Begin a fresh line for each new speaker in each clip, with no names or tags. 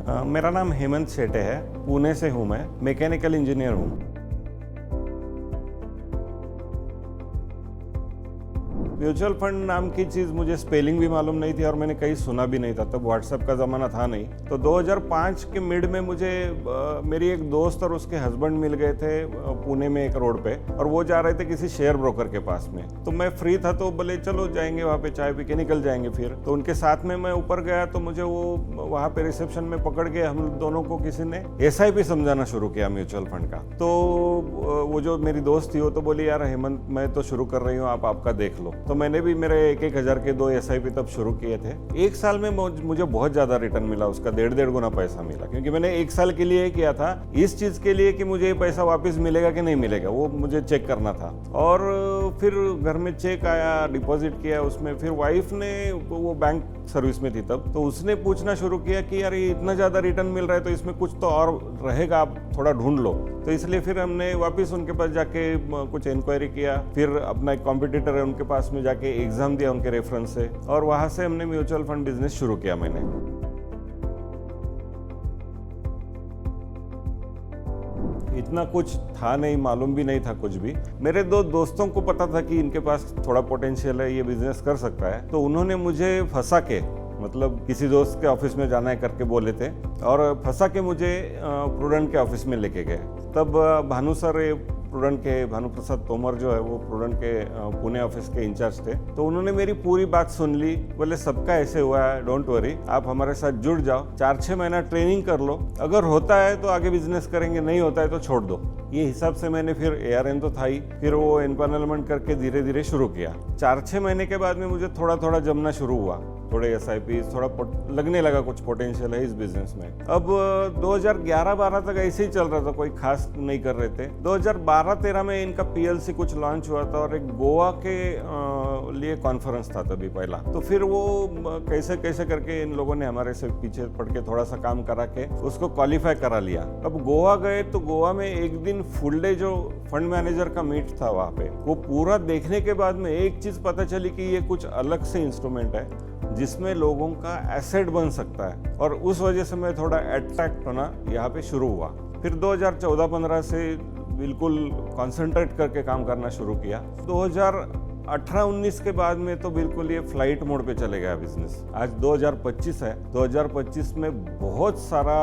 मेरा नाम हेमंत शेटे है, पुणे से हूँ मैं, मैकेनिकल इंजीनियर हूँ। म्यूचुअल फंड नाम की चीज़ मुझे स्पेलिंग भी मालूम नहीं थी और मैंने कहीं सुना भी नहीं था, तब व्हाट्सएप का ज़माना था नहीं। तो 2005 के मिड में मुझे मेरी एक दोस्त और उसके हस्बैंड मिल गए थे पुणे में एक रोड पे, और वो जा रहे थे किसी शेयर ब्रोकर के पास में। तो मैं फ्री था तो बोले चलो जाएंगे वहाँ पे, चाय पी के निकल जाएंगे। फिर तो उनके साथ में मैं ऊपर गया तो मुझे वो वहाँ पे रिसेप्शन में पकड़ के हम दोनों को किसी ने SIP समझाना शुरू किया म्यूचुअल फंड का। तो वो जो मेरी दोस्त थी वो तो बोली यार हेमंत मैं तो शुरू कर रही हूँ, आप आपका देख लो। तो मैंने भी मेरे 1-1 हज़ार के 2 SIP तब शुरू किए थे। 1 साल में मुझे बहुत ज्यादा रिटर्न मिला, उसका 1.5 गुना पैसा मिला, क्योंकि मैंने 1 साल के लिए किया था इस चीज के लिए कि मुझे ये पैसा वापस मिलेगा कि नहीं मिलेगा, वो मुझे चेक करना था। और फिर घर में चेक आया, डिपॉजिट किया उसमें। फिर वाइफ ने, वो बैंक सर्विस में थी तब, तो उसने पूछना शुरू किया कि यार ये इतना ज्यादा रिटर्न मिल रहा है तो इसमें कुछ तो और रहेगा, आप थोड़ा ढूंढ लो। तो इसलिए फिर हमने वापस उनके पास जाके कुछ इंक्वायरी किया। फिर अपना एक कॉम्पिटिटर है उनके पास में जाके एग्जाम दिया उनके रेफरेंस से, और वहां से हमने म्यूचुअल फंड बिजनेस शुरू किया। मैंने इतना कुछ था नहीं, मालूम भी नहीं था कुछ भी। मेरे 2 दोस्तों को पता था कि इनके पास थोड़ा पोटेंशियल है, ये बिजनेस कर सकता है, तो उन्होंने मुझे फंसा के, मतलब किसी दोस्त के ऑफिस में जाना है करके बोले थे, और फंसा के मुझे प्रूडेंट के ऑफिस में लेके गए। तब भानु सर, प्रूडेंट के भानु प्रसाद तोमर जो है वो प्रूडेंट के पुणे ऑफिस के इंचार्ज थे, तो उन्होंने मेरी पूरी बात सुन ली। बोले सबका ऐसे हुआ है, डोंट वरी, आप हमारे साथ जुड़ जाओ, 4-6 महीना ट्रेनिंग कर लो, अगर होता है तो आगे बिजनेस करेंगे, नहीं होता है तो छोड़ दो। ये हिसाब से मैंने फिर ARN तो था ही, फिर वो एम्पैनलमेंट करके धीरे धीरे शुरू किया। 4-6 महीने के बाद में मुझे थोड़ा थोड़ा जमना शुरू हुआ, थोड़े SIP, थोड़ा लगने लगा कुछ पोटेंशियल है इस बिजनेस में। अब 2011-12 तक ऐसे ही चल रहा था, कोई खास नहीं कर रहे थे। 2012-13 में इनका PLC कुछ लॉन्च हुआ था, और एक गोवा के लिए कॉन्फ्रेंस था तभी पहला। तो फिर वो कैसे कैसे करके इन लोगों ने हमारे से पीछे पड़ के थोड़ा सा काम करा के उसको क्वालिफाई करा लिया। अब गोवा गए तो गोवा में एक दिन फुल डे जो फंड मैनेजर का मीट था वहाँ पे, वो पूरा देखने के बाद में एक चीज पता चली कि ये कुछ अलग से इंस्ट्रूमेंट है जिसमें लोगों का एसेट बन सकता है, और उस वजह से मैं थोड़ा अट्रैक्ट होना यहाँ पे शुरू हुआ। फिर 2014-15 से बिल्कुल कंसंट्रेट करके काम करना शुरू किया। 2018-19 के बाद में तो बिल्कुल ये फ्लाइट मोड पे चले गया बिजनेस। आज 2025 है, 2025 में बहुत सारा,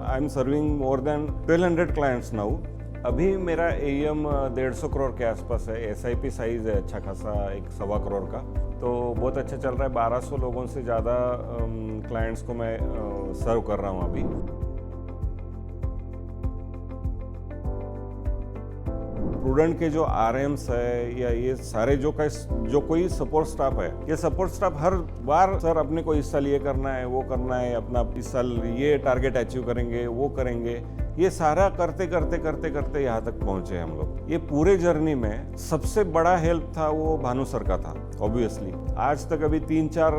I am serving more than 1200 clients now. अभी मेरा AUM 150 करोड़ के आसपास है, SIP साइज है अच्छा खासा, 1-1.25 करोड़ का, तो बहुत अच्छा चल रहा है। 1200 लोगों से ज़्यादा क्लाइंट्स को मैं सर्व कर रहा हूँ अभी। प्रूडेंट के जो RMs है या ये सारे जो कोई सपोर्ट स्टाफ है, ये सपोर्ट स्टाफ हर बार सर अपने को इस साल ये करना है, वो करना है, अपना इस साल ये टारगेट अचीव करेंगे, वो करेंगे, ये सारा करते करते करते करते यहाँ तक पहुंचे हम लोग। ये पूरे जर्नी में सबसे बड़ा हेल्प था वो भानु सर का था ऑब्वियसली। आज तक अभी 3-4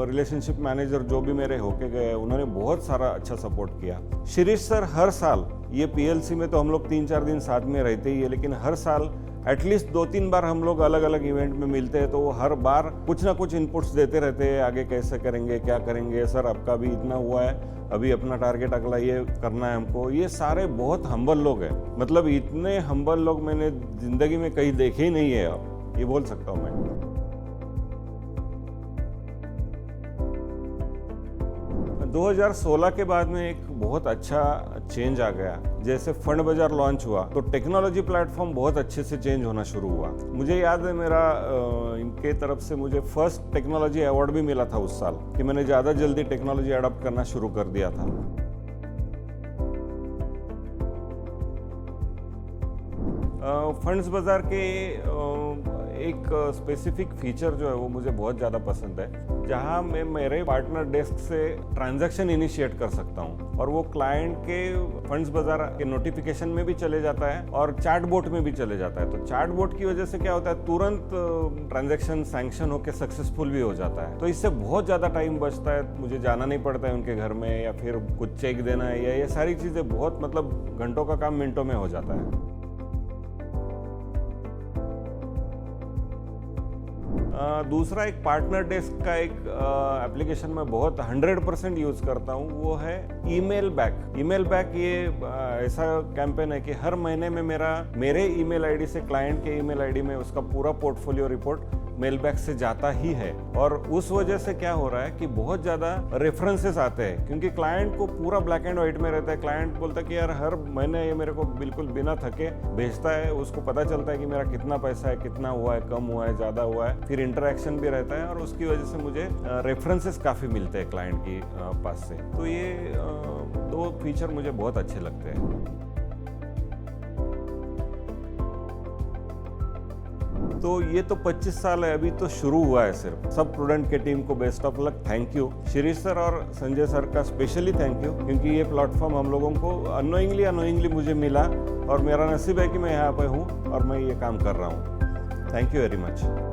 रिलेशनशिप मैनेजर जो भी मेरे होके गए, उन्होंने बहुत सारा अच्छा सपोर्ट किया। शिरीष सर हर साल, ये PLC में तो हम लोग 3-4 दिन साथ में रहते ही है, लेकिन हर साल एटलीस्ट 2-3 बार हम लोग अलग अलग इवेंट में मिलते हैं, तो वो हर बार कुछ ना कुछ इनपुट्स देते रहते हैं, आगे कैसे करेंगे, क्या करेंगे, सर आपका भी इतना हुआ है, अभी अपना टारगेट अगला ये करना है हमको। ये सारे बहुत हम्बल लोग हैं, मतलब इतने हम्बल लोग मैंने जिंदगी में कहीं देखे ही नहीं है, अब ये बोल सकता हूँ मैं। 2016 के बाद में एक बहुत अच्छा चेंज आ गया। जैसे फंड बाजार लॉन्च हुआ तो टेक्नोलॉजी प्लेटफॉर्म बहुत अच्छे से चेंज होना शुरू हुआ। मुझे याद है मेरा इनके तरफ से मुझे फर्स्ट टेक्नोलॉजी अवार्ड भी मिला था उस साल, कि मैंने ज़्यादा जल्दी टेक्नोलॉजी अडॉप्ट करना शुरू कर दिया था। फंड्स बाजार के एक स्पेसिफिक फीचर जो है वो मुझे बहुत ज़्यादा पसंद है, जहां मैं मेरे पार्टनर डेस्क से ट्रांजैक्शन इनिशिएट कर सकता हूं, और वो क्लाइंट के फंड्स बाजार के नोटिफिकेशन में भी चले जाता है और चैटबॉट में भी चले जाता है। तो चैटबॉट की वजह से क्या होता है, तुरंत ट्रांजैक्शन सैंक्शन होकर सक्सेसफुल भी हो जाता है। तो इससे बहुत ज़्यादा टाइम बचता है, मुझे जाना नहीं पड़ता है उनके घर में, या फिर कुछ चेक देना है, या ये सारी चीज़ें बहुत, मतलब घंटों का काम मिनटों में हो जाता है। दूसरा एक पार्टनर डेस्क का एक एप्लीकेशन मैं बहुत 100% यूज़ करता हूँ, वो है ईमेल बैक। ईमेल बैक ये ऐसा कैंपेन है कि हर महीने में मेरे ईमेल आईडी से क्लाइंट के ईमेल आईडी में उसका पूरा पोर्टफोलियो रिपोर्ट मेल बैक से जाता ही है। और उस वजह से क्या हो रहा है कि बहुत ज़्यादा रेफरेंसेस आते हैं, क्योंकि क्लाइंट को पूरा ब्लैक एंड व्हाइट में रहता है। क्लाइंट बोलता है कि यार हर महीने ये मेरे को बिल्कुल बिना थके भेजता है, उसको पता चलता है कि मेरा कितना पैसा है, कितना हुआ है, कम हुआ है, ज़्यादा हुआ है, फिर इंटरेक्शन भी रहता है और उसकी वजह से मुझे रेफरेंसेस काफ़ी मिलते हैं क्लाइंट की पास से। तो ये दो फीचर मुझे बहुत अच्छे लगते हैं। तो ये तो 25 साल है, अभी तो शुरू हुआ है सिर्फ। सब प्रूडेंट के टीम को best of luck, thank you. Shirish sir और संजय सर का स्पेशली थैंक यू, क्योंकि ये प्लेटफॉर्म हम लोगों को अनोइंगली मुझे मिला और मेरा नसीब है कि मैं यहाँ पे हूँ और मैं ये काम कर रहा हूँ। Thank you very much.